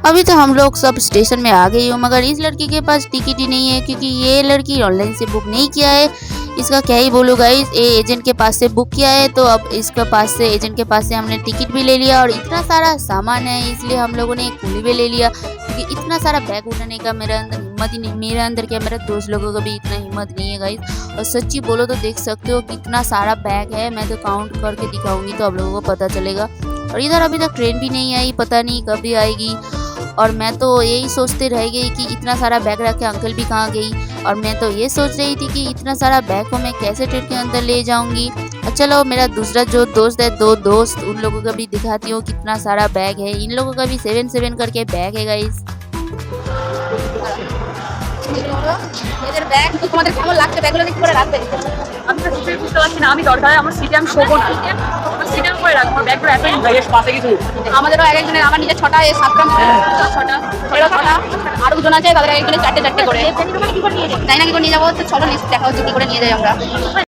अभी तो हम लोग सब स्टेशन में आ गई हूँ, मगर इस लड़की के पास टिकट ही नहीं है क्योंकि ये लड़की ऑनलाइन से बुक नहीं किया है। इसका क्या ही बोलूँ गाइस, ये एजेंट के पास से बुक किया है तो अब इसके पास से एजेंट के पास से हमने टिकट भी ले लिया और इतना सारा सामान है इसलिए हम लोगों ने एक कुली भी ले लिया क्योंकि इतना सारा बैग उठाने का मेरे अंदर हिम्मत ही नहीं, मेरे अंदर क्या मेरे दोस्त लोगों का भी इतना हिम्मत नहीं है गाइस। और सच्ची बोलो तो देख सकते हो कितना सारा बैग है, मैं तो काउंट करके दिखाऊंगी तो आप लोगों को पता चलेगा। और इधर अभी तक ट्रेन भी नहीं आई, पता नहीं कब भी आएगी। और मैं तो यही सोचते रह गई कि इतना सारा बैग रखे अंकल भी कहाँ गई। और मैं तो ये सोच रही थी कि इतना सारा बैग को मैं कैसे ट्रेन के अंदर ले जाऊंगी। और चलो मेरा दूसरा जो दोस्त है, दो दोस्त, उन लोगों का भी दिखाती हूँ कितना सारा बैग है। इन लोगों का भी 7 करके बैग है गाइस। এদের ব্যাগ তো তোমাদের কেমন লাগছে? ব্যাগগুলো দেখি করে রাখবে। আমি তো কিছুই বুঝতে পারছি না, আমি দরকার হয় আমার সিটে আমি শোবো না, আমার সিটে আমি করে রাখবো, ব্যাগগুলো এতই ব্যাগের পাশে কিছু। আমাদেরও এক একজনের, আমার নিজের 6টা, 7টা, 6টা, 6টা, আরো দুজন আছে তাদের এক একজনের 4টে করে। তাই না, কি করে নিয়ে যাবো? তো চলো দেখা হচ্ছে কি করে নিয়ে যাই আমরা।